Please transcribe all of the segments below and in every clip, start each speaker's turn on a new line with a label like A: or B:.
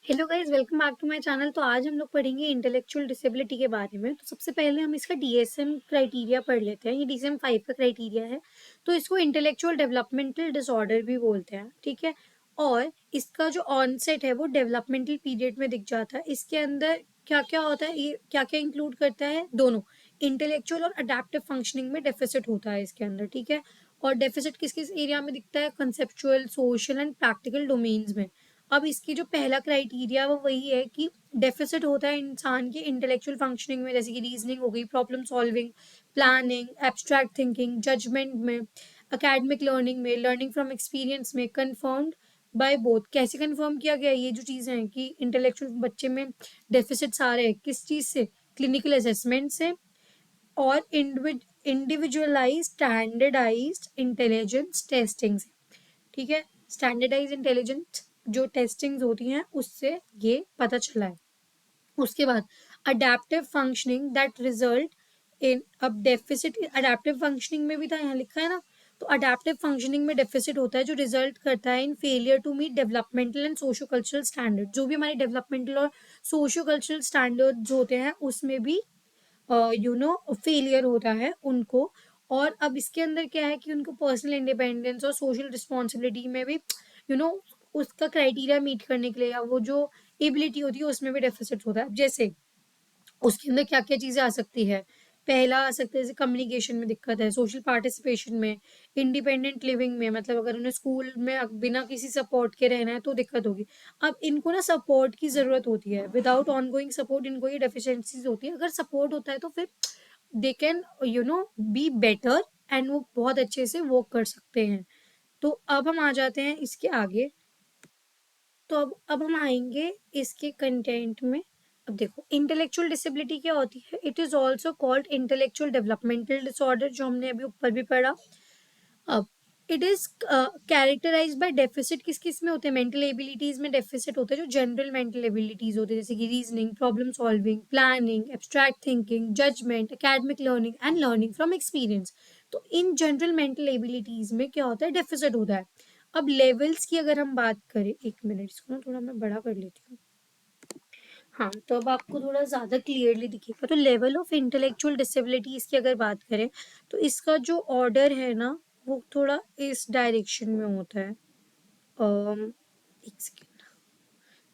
A: Hello guys, welcome back to my channel. तो आज हम लोग पढ़ेंगे इंटेलेक्चुअल डिसेबिलिटी के बारे में। तो सबसे पहले हम इसका डीएसएम क्राइटेरिया पढ़ लेते हैं। ये डीएसएम 5 का क्राइटेरिया है। तो इसको इंटेलेक्चुअल डेवलपमेंटल डिसऑर्डर भी बोलते हैं, ठीक है। और इसका जो ऑनसेट है वो डेवलपमेंटल पीरियड में दिख जाता है। इसके अंदर क्या क्या होता है, ये क्या क्या इंक्लूड करता है, दोनों इंटेलेक्चुअल और अडेप्टिव फंक्शनिंग में डेफिसिट होता है इसके अंदर, ठीक है। और डेफिसिट किस किस एरिया में दिखता है, conceptual, social and practical domains में। अब इसकी जो पहला क्राइटेरिया वो वही है कि डेफिसिट होता है इंसान के इंटेलेक्चुअल फंक्शनिंग में, जैसे कि रीजनिंग हो गई, problem solving, planning, abstract thinking, judgement में, एकेडमिक लर्निंग में, लर्निंग फ्रॉम एक्सपीरियंस में, कन्फर्म्ड बाय बोथ। कैसे कन्फर्म किया गया ये जो चीज़ें हैं कि इंटेलेक्चुअल बच्चे में डेफिसिट्स आ रहे हैं, किस चीज़ से, क्लिनिकल असेसमेंट से और इंडिविजुअलाइज स्टैंडर्डाइज्ड इंटेलिजेंस टेस्टिंग से, ठीक है। स्टैंडर्डाइज इंटेलिजेंस जो टेस्टिंग्स होती हैं उससे ये पता चला है। उसके बाद adaptive functioning that result in, अब डेफिसिट अडेप्टिव फंक्शनिंग में भी था, यहाँ लिखा है ना। तो अडेप्टिव फंक्शनिंग में डेफिसिट होता है जो रिजल्ट करता है in failure to meet developmental and socio cultural standard. जो भी हमारे डेवलपमेंटल और सोशो कल्चरल स्टैंडर्ड्स होते हैं उसमें भी फेलियर होता है उनको। और अब इसके अंदर क्या है कि उनको पर्सनल इंडिपेंडेंस और सोशल रिस्पॉन्सिबिलिटी में भी यू नो उसका क्राइटेरिया मीट करने के लिए, या वो जो एबिलिटी होती है उसमें भी डेफिसिट होता है। जैसे उसके अंदर क्या क्या चीजें आ सकती है, पहला आ सकता है जैसे कम्युनिकेशन में दिक्कत है, सोशल पार्टिसिपेशन में, इंडिपेंडेंट लिविंग में, मतलब अगर उन्हें स्कूल में बिना किसी सपोर्ट के रहना है तो दिक्कत होगी। अब इनको ना सपोर्ट की जरूरत होती है, विदाउट ऑनगोइंग सपोर्ट इनको ये डेफिशिएंसीज होती है। अगर सपोर्ट होता है तो फिर they can be better and वो बहुत अच्छे से वर्क कर सकते हैं। तो अब हम आ जाते हैं इसके आगे। तो अब हम आएंगे इसके कंटेंट में। अब देखो इंटेलेक्चुअल डिसेबिलिटी क्या होती है। It is also called intellectual developmental disorder, जो हमने अभी ऊपर भी पढ़ा। अब it is characterise by deficit, किस किस में होते हैं, मेंटल एबिलिटीज में डेफिसिट होते हैं, जो जनरल मेंटल एबिलिटीज होते हैं, जैसे कि reasoning, problem solving, planning, abstract thinking, judgement, academic learning and learning from experience. तो इन जनरल मेंटल एबिलिटीज में क्या होता है, डेफिसिट होता है। अब लेवल्स की अगर हम बात करें, एक मिनट इसको ना थोड़ा मैं बड़ा कर लेती हूँ। हाँ, तो अब आपको थोड़ा ज्यादा क्लियरली दिखेगा। तो लेवल ऑफ इंटेलेक्चुअल डिसेबिलिटीज की अगर बात करें तो इसका जो ऑर्डर है ना वो थोड़ा इस डायरेक्शन में होता है। एक सेकेंड,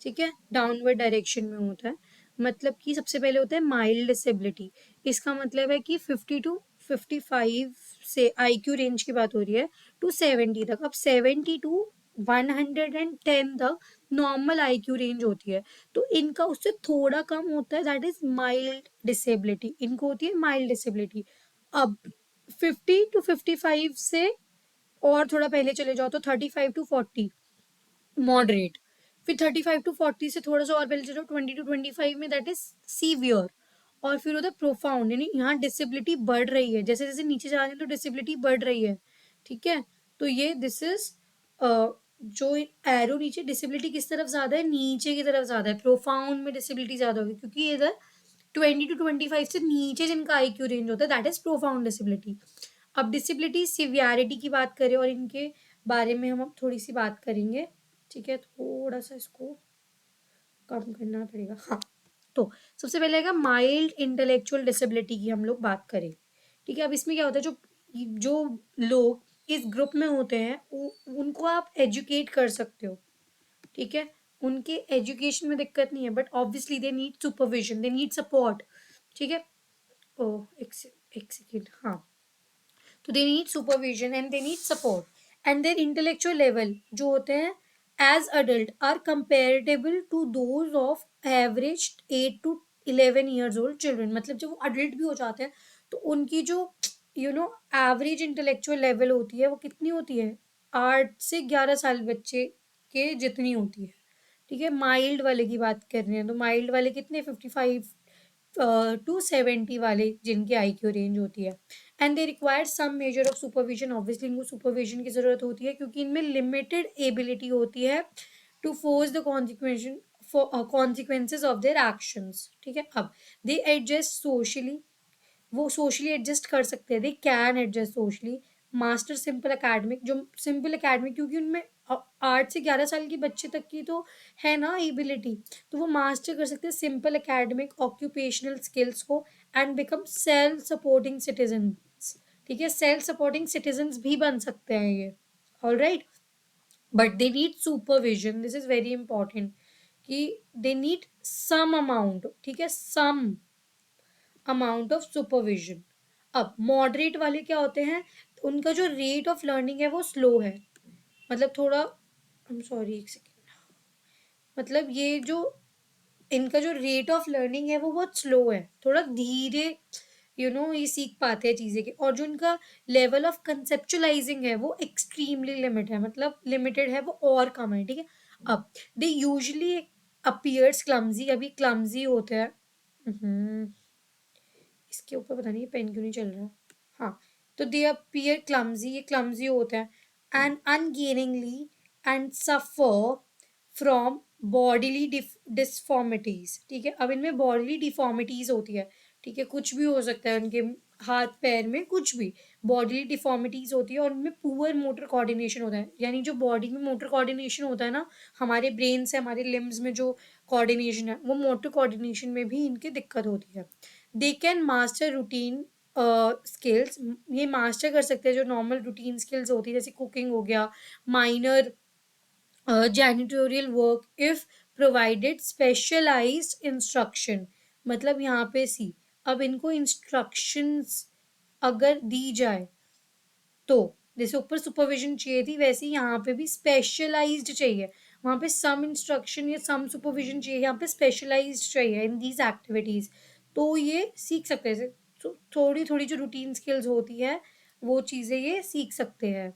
A: ठीक है, डाउनवर्ड डायरेक्शन में होता है। मतलब कि सबसे पहले होता है माइल्ड डिसेबिलिटी। इसका मतलब है कि 50 to 55 से आईक्यू रेंज की बात हो रही है टू 70 तक। अब 70 टू 110 तक नॉर्मल आईक्यू रेंज होती है। तो इनका उससे थोड़ा कम होता है, दैट इज माइल्ड डिसेबिलिटी, इनको होती है माइल्ड डिसेबिलिटी। अब 50 to 55 से और थोड़ा पहले चले जाओ तो 35 to 40 मॉडरेट। फिर 35 to 40 से थोड़ा सा और पहले चलो 20 to 25 में दैट इज सीवियर। और फिर होता है प्रोफाउंड, यानी यहाँ डिसेबिलिटी बढ़ रही है, जैसे जैसे नीचे जा रहे हैं तो डिसेबिलिटी बढ़ रही है, ठीक है। तो ये दिस इज जो एरो नीचे, डिसेबिलिटी किस तरफ ज्यादा है, नीचे की तरफ ज्यादा है, प्रोफाउंड में डिसेबिलिटी ज्यादा होगी, क्योंकि इधर 20 to 25 से नीचे जिनका आईक्यू रेंज होता है दैट इज प्रोफाउंड डिसेबिलिटी। अब डिसेबिलिटी सिवियरिटी की बात करें और इनके बारे में हम अब थोड़ी सी बात करेंगे, ठीक है। थोड़ा सा इसको कम करना पड़ेगा, हाँ। तो सबसे पहले आएगा माइल्ड इंटेलेक्चुअल डिसेबिलिटी की हम लोग बात करें, ठीक है। अब इसमें क्या होता है, जो जो लोग इस ग्रुप में होते हैं उनको आप एजुकेट कर सकते हो, ठीक है। उनके एजुकेशन में दिक्कत नहीं है, but obviously they need supervision, they need support, ठीक है। ओ एक सेकेंड, हाँ। तो they need supervision and they need support and their intellectual level जो होते हैं as adult are comparable to those of average 8 to 11 years old children. मतलब जब वो अडल्ट भी हो जाते हैं तो उनकी जो एवरेज इंटेलेक्चुअल लेवल होती है वो कितनी होती है, 8 से 11 साल बच्चे के जितनी होती है, ठीक है। माइल्ड वाले की बात कर रहे हैं तो माइल्ड वाले कितने, 55 to 70 वाले जिनकी आईक्यू रेंज होती है। And they require some measure of supervision, obviously इनको सुपरविजन की जरूरत होती है क्योंकि इनमें लिमिटेड एबिलिटी होती है to force the consequences of their actions, ठीक है। अब दे एडजस्ट सोशली, वो सोशली एडजस्ट कर सकते हैं, they can adjust socially. Master simple academic, जो सिंपल एकेडमिक क्योंकि उनमें 8 से 11 साल के बच्चे तक की तो है ना एबिलिटी, तो वो मास्टर कर सकते हैं सिंपल एकेडमिक ऑक्यूपेशनल स्किल्स को and become self supporting citizen. ठीक है, सेल्फ सपोर्टिंग सिटीजन भी बन सकते हैं ये। Alright, but they need supervision, this is very important कि दे नीड सम अमाउंट, ठीक है, सम अमाउंट ऑफ सुपरविजन। अब मॉडरेट वाले क्या होते हैं, उनका जो रेट ऑफ लर्निंग है वो स्लो है, मतलब थोड़ा, आई एम सॉरी एक सेकेंड, मतलब ये जो इनका जो रेट ऑफ लर्निंग है वो बहुत स्लो है, थोड़ा धीरे ये सीख पाते हैं चीज़ें की, और जो इनका लेवल ऑफ कंसेप्चुलाइजिंग है वो एक्सट्रीमली लिमिट है, मतलब लिमिटेड है वो और कम है। ठीक है, अब दे यूजली अपीयर्स क्लमजी, अभी क्लमजी होते हैं। इसके ऊपर पता नहीं पेन क्यों नहीं चल रहा। हाँ, तो दे अपीयर क्लमजी, ये क्लमजी होते हैं, and ungainly and suffer from bodily deformities. ठीक है, अब इनमें बॉडीली डिफॉर्मिटीज होती है, ठीक है, कुछ भी हो सकता है उनके हाथ पैर में, कुछ भी बॉडीली डिफॉर्मिटीज होती है, और उनमें पुअर मोटर कोऑर्डिनेशन होता है, यानी जो बॉडी में मोटर कोऑर्डिनेशन होता है ना, हमारे ब्रेन से हमारे लिम्स में जो कोऑर्डिनेशन है, वो मोटर कोऑर्डिनेशन में भी इनकी दिक्कत होती है। They can master routine skills, ये मास्टर कर सकते हैं जो नॉर्मल रूटीन स्किल्स होती है, जैसे कुकिंग हो गया, minor janitorial work, if provided specialised instruction. मतलब यहाँ पे सी, अब इनको इंस्ट्रक्शंस अगर दी जाए तो, जैसे ऊपर सुपरविजन चाहिए थी वैसे ही यहाँ पे भी स्पेशलाइज्ड चाहिए, वहाँ पे सम इंस्ट्रक्शन या सम सुपरविजन चाहिए, यहाँ पे स्पेशलाइज्ड चाहिए इन दीज एक्टिविटीज, तो ये सीख सकते हैं। तो थोड़ी थोड़ी जो रूटीन स्किल्स होती है वो चीज़ें ये सीख सकते हैं।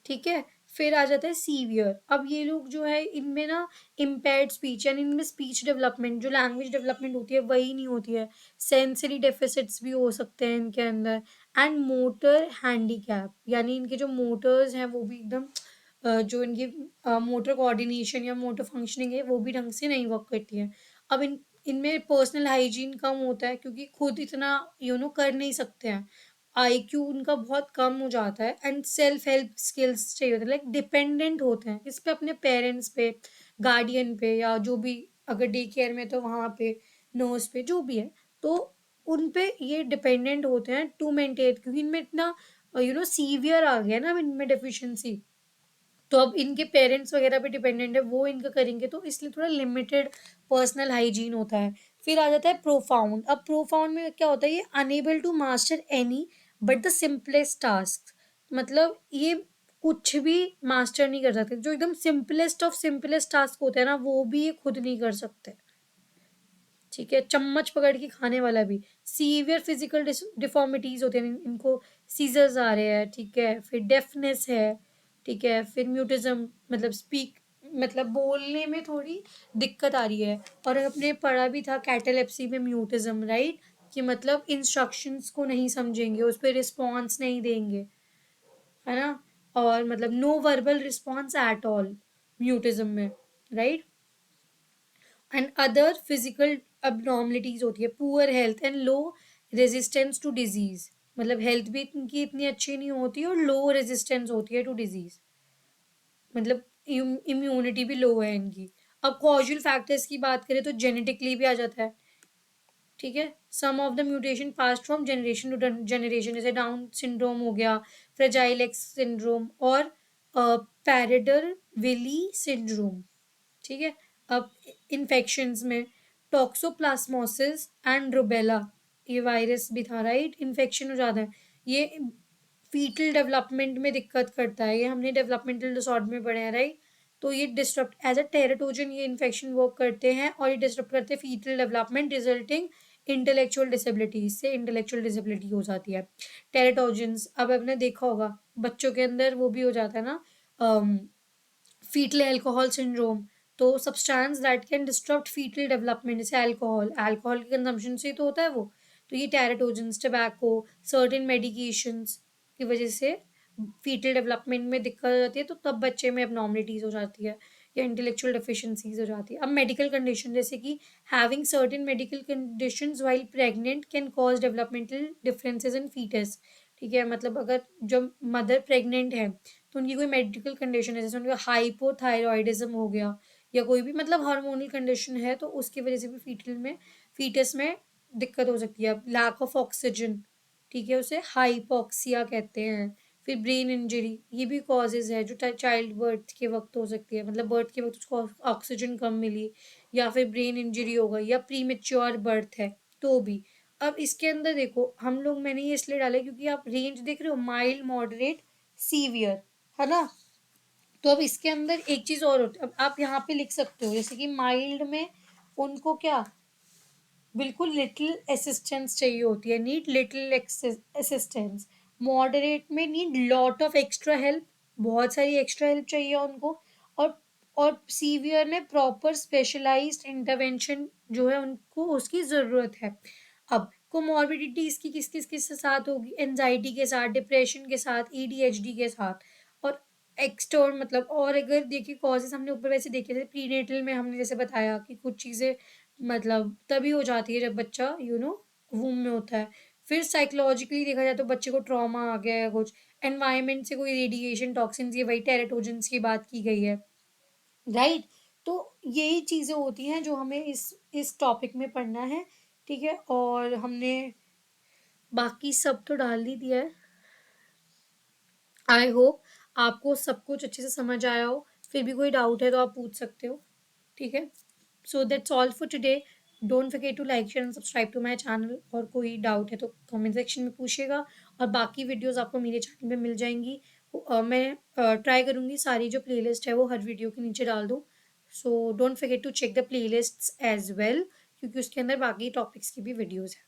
A: ठीक है, फिर आ जाता है सीवियर। अब ये लोग जो है इनमें ना इम्पेयर्ड स्पीच, यानी इनमें स्पीच डेवलपमेंट, जो लैंग्वेज डेवलपमेंट होती है वही नहीं होती है, सेंसरी डेफिसिट्स भी हो सकते हैं इनके अंदर, एंड मोटर हैंडीकैप, यानी इनके जो मोटर्स हैं वो भी एकदम जो इनकी मोटर कोऑर्डिनेशन या मोटर फंक्शनिंग है वो भी ढंग से नहीं वर्क करती है। अब इनमें पर्सनल हाइजीन कम होता है, क्योंकि खुद इतना कर नहीं सकते हैं, आईक्यू उनका बहुत कम हो जाता है, एंड सेल्फ हेल्प स्किल्स चाहिए होते हैं, लाइक डिपेंडेंट होते हैं इस पे, अपने पेरेंट्स पे, गार्डियन पे, या जो भी, अगर डे केयर में तो वहाँ पे नर्स पे, जो भी है, तो उन पे ये डिपेंडेंट होते हैं टू मेंटेन, क्योंकि इनमें इतना सीवियर आ गया ना इनमें डेफिशिएंसी, तो अब इनके पेरेंट्स वगैरह पे डिपेंडेंट है, वो इनका करेंगे, तो इसलिए थोड़ा लिमिटेड पर्सनल हाइजीन होता है। फिर आ जाता है प्रोफाउंड। अब प्रोफाउंड में क्या होता है, ये unable to master any but the simplest task, मतलब ये कुछ भी मास्टर नहीं कर सकते, जो एकदम सिंपलेस्ट ऑफ सिंपलेस्ट टास्क होते हैं ना वो भी ये खुद नहीं कर सकते। ठीक है, चम्मच पकड़ के खाने वाला भी। सीवियर फिजिकल डिफॉर्मिटीज होते हैं, इनको सीजर्स आ रहे हैं, ठीक है, फिर डेफनेस है, ठीक है, फिर म्यूटिज्म, मतलब स्पीक, मतलब बोलने में थोड़ी दिक्कत आ रही है, और अपने पढ़ा भी था कैटेलेप्सी में म्यूटिज्म, राइट, कि मतलब इंस्ट्रक्शंस को नहीं समझेंगे, उस पर रिस्पॉन्स नहीं देंगे, है ना, और मतलब no verbal response at all mutism में, right, and other physical abnormalities होती है, poor health and low resistance to disease, मतलब हेल्थ भी इनकी इतनी अच्छी नहीं होती और लो रेजिस्टेंस होती है टू डिजीज, मतलब इम्यूनिटी भी लो है इनकी। अब कॉजल फैक्टर्स की बात करें तो जेनेटिकली भी आ जाता है, ठीक है, some of the mutation passed from generation to generation, जैसे डाउन सिंड्रोम हो गया, फ्रेजाइल एक्स सिंड्रोम, और पैरेडल विली सिंड्रोम। ठीक है, अब इन्फेक्शंस में टॉक्सोप्लाज्मोसिस एंड रूबेला, ये वायरस भी था, राइट, इन्फेक्शन हो जाता है, ये फीटल डेवलपमेंट में दिक्कत करता है, ये हमने डेवलपमेंटल डिसऑर्डर में पढ़े हैं, राइट, तो ये डिस्टर्ब एज अ टेराटोजन, ये इन्फेक्शन वर्क करते हैं और ये डिस्टर्ब करते हैं fetal development, resulting intellectual disability, से इंटेलेक्चुअल डिसेबिलिटी हो जाती है। टेराटोजन्स, अब आपने देखा होगा बच्चों के अंदर वो भी हो जाता है ना, फीटल अल्कोहल सिंड्रोम, तो substance that can disturb fetal development, जैसे अल्कोहल, अल्कोहल के कंजम्पशन से तो होता है वो, तो ये टेराटोजन्स, टबैको, सर्टेन मेडिकेशंस की वजह से फीटल डेवलपमेंट में दिक्कत हो जाती है, तो तब बच्चे में एबनॉर्मलिटीज हो जाती है या इंटेलेक्चुअल डेफिशिएंसीज हो जाती है। अब मेडिकल कंडीशन, जैसे कि having certain medical conditions while pregnant can cause developmental differences in fetus. ठीक है, मतलब अगर जब मदर प्रेग्नेंट है तो उनकी कोई मेडिकल कंडीशन है, जैसे उनका हाइपोथायरॉयडिज्म हो गया या कोई भी मतलब हार्मोनल कंडीशन है, तो उसकी वजह से भी फीटस में दिक्कत हो सकती है। लैक ऑफ ऑक्सीजन, ठीक है, उसे हाइपोक्सिया कहते हैं। फिर ब्रेन इंजरी, ये भी कॉजेज है जो चाइल्ड बर्थ के वक्त हो सकती है, मतलब बर्थ के वक्त उसको ऑक्सीजन कम मिली, या फिर ब्रेन इंजरी हो गई, या प्रीमेच्योर बर्थ है तो भी। अब इसके अंदर देखो हम लोग, मैंने ये इसलिए डाला है क्योंकि आप रेंज देख रहे हो, माइल्ड, मॉडरेट, सीवियर, है ना। तो अब इसके अंदर एक चीज और होती है, अब आप यहाँ पे लिख सकते हो जैसे कि माइल्ड में उनको क्या, बिल्कुल लिटिल असिस्टेंस चाहिए होती है, नीड लिटिल असिस्टेंस। मॉडरेट में need lot of extra help, बहुत सारी एक्स्ट्रा हेल्प चाहिए उनको। और सीवियर में प्रॉपर स्पेशलाइज्ड इंटरवेंशन जो है उनको उसकी ज़रूरत है। अब कोमॉर्बिडिटी इसकी किस किस किस के साथ होगी, एनजाइटी के साथ, डिप्रेशन के साथ, एडीएचडी के साथ। और एक्सटर्न मतलब, और अगर देखिए कॉजेज हमने ऊपर वैसे देखे थे प्रीनेटल में, हमने जैसे बताया कि कुछ चीज़ें मतलब तभी हो जाती है जब बच्चा वूम में होता है। फिर साइकोलॉजिकली देखा जाए तो बच्चे को ट्रॉमा आ गया है कुछ, एनवायरनमेंट से कोई रेडिएशन टॉक्सिन्स, ये वही टेराटोजेंस की बात की गई है, राइट। तो यही चीज़ें होती हैं जो हमें इस टॉपिक में पढ़ना है, ठीक है। और हमने बाकी सब तो डाल ही दिया है। आई होप आपको सब कुछ अच्छे से समझ आया हो। फिर भी कोई डाउट है तो आप पूछ सकते हो, ठीक है। So that's all for today. Don't forget to like share and subscribe to my channel. और कोई डाउट है तो कमेंट सेक्शन में पूछिएगा। और बाकी वीडियोस आपको मेरे चैनल पे मिल जाएंगी। मैं ट्राई करूँगी सारी जो प्लेलिस्ट है वो हर वीडियो के नीचे डाल दूँ। So don't forget to check the playlists as well, क्योंकि उसके अंदर बाकी टॉपिक्स की भी वीडियोस है।